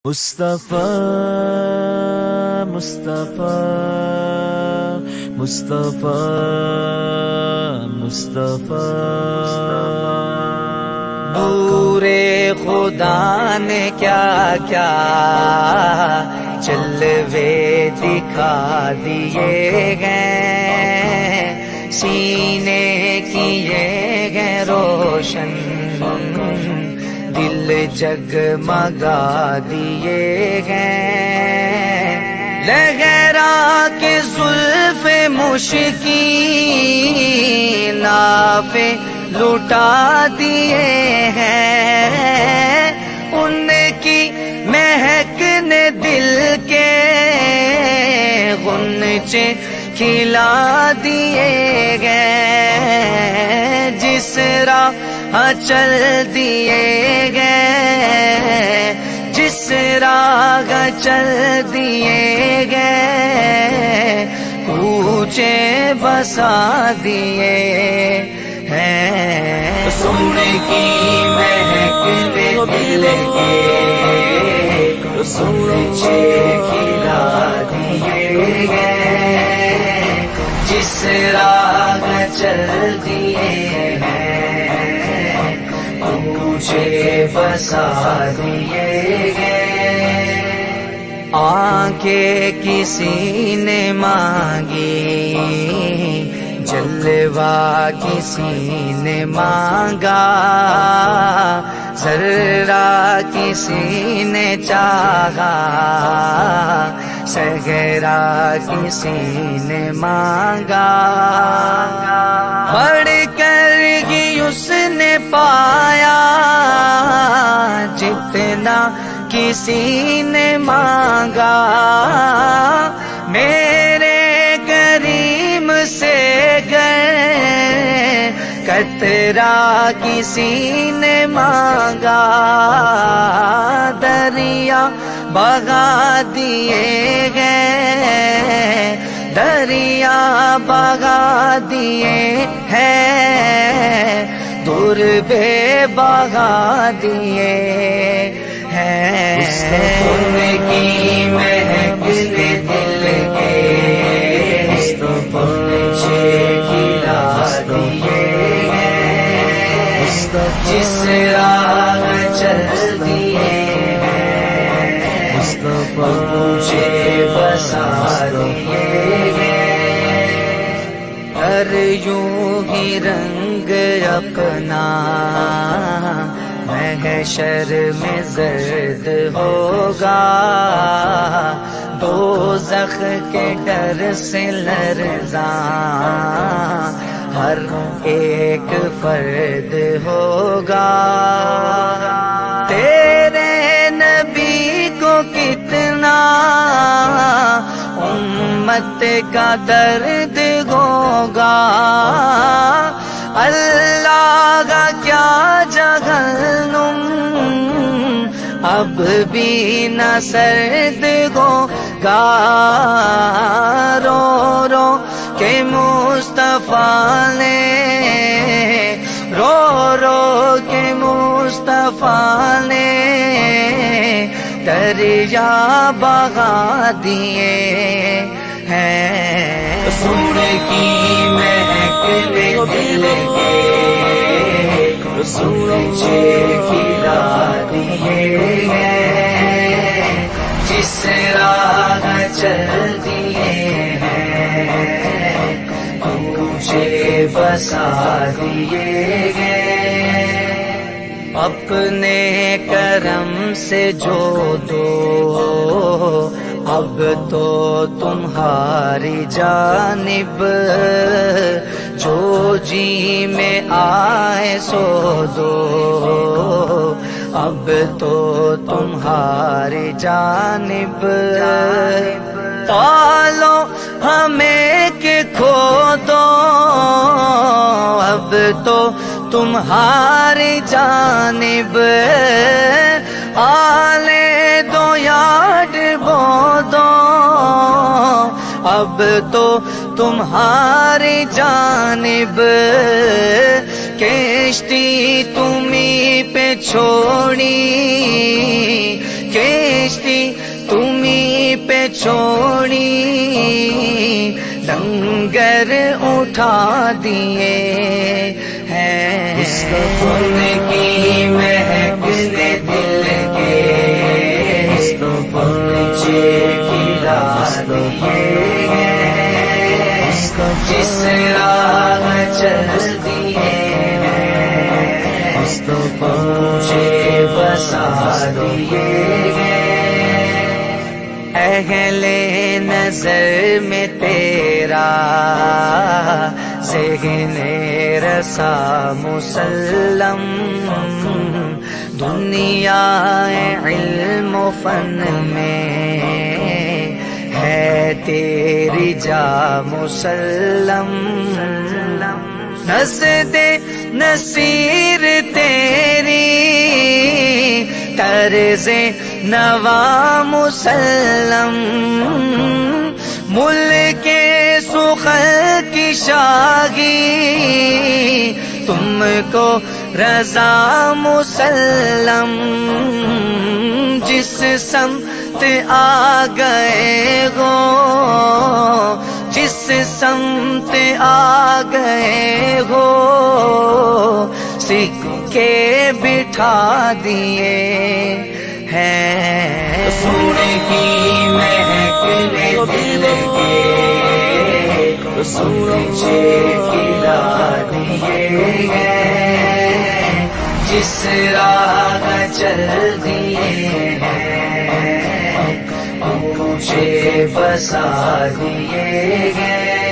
مصطفیٰ مصطفیٰ مصطفیٰ مصطفیٰ نورے خدا نے کیا کیا جلوے دکھا دیے گئے، سینے کیے گئے روشن، دل جگمگا دیے گئے، لہرا کے زلف مشکین نافے لٹا دیے ہیں، ان کی مہک نے دل کے غنچے کھلا دیے گئے، جس راہ چل دیے گئے، جس راہ چل دیے گئے، کوچے بسا دیے ہیں، سن کی مہک نے دل کے غنچے کھلا دیے گئے، جس راہ چل دیے ہیں، کوچے بسا دیے گئے، آنکھیں کسی نے مانگی، جلوہ کسی نے مانگا، ذرہ کسی نے چاہا، صحرا کسی نے مانگا، بڑھ کر ہی اس نے پایا جتنا کسی نے مانگا، میرے کریم سے گئے قطرہ کسی نے مانگا، دریا بہا دیے گئے، دریا بہا دیے ہیں، دور بے بہا دیے ہیں، ان کی مہک نے دل کے غنچے کھلا دیے ہیں، جس راہ چل دیے ہیں، کوچے بسا دیے ہیں، ہر یوں ہی رنگ اپنا محشر میں زرد ہوگا، دوزخ کے ڈر سے لرزاں ہر ایک فرد ہوگا، تیرے نبی کو کتنا امت کا درد ہوگا، اللہ کا کیا جہنم اب بھی نہ سرد ہوگا، رو رو کے مصطفیٰ نے، رو رو کے مصطفیٰ نے دریا بہا دیے ہیں، سن کی مہک نے دل کے غنچے کھلا دیے ہیں، جس راہ چل دیے ہیں، کوچے بسا دیے گئے، اپنے کرم سے جو دو اب تو تمہاری جانب، جو جی میں آئے سو دو اب تو تمہاری جانب، پالو ہمیں کہ کھو دو اب تو تمہاری جانب، آلے دو یاد بو دو اب تو تمہاری جانب، کشتی تمہیں پہ چھوڑی کشتی تمہیں پہ چھوڑی، لنگر اٹھا دیے ہیں، ان کی مہک نے دل کے پہنچے کھلا دیے ہیں، جس راہ چل دیے ہیں پہنچے بسا دیے ہیں۔ اہل نظر میں تیرا ذہن رسا مسلم، دنیا علم و فن میں ہے تیری جا مسلم، نزد نصیر تیری طرز نوا مسلم، ملک سخن کی شاہی تم کو رضا مسلم، جس سمت آ گئے ہو جس سمت آ گئے ہو سکے بٹھا دیے ہیں، رسول کی مہک نے دل کے پہنچے کھلا دیے ہیں، جس راہ چل دیے ہیں پہنچے بسا دیے ہیں۔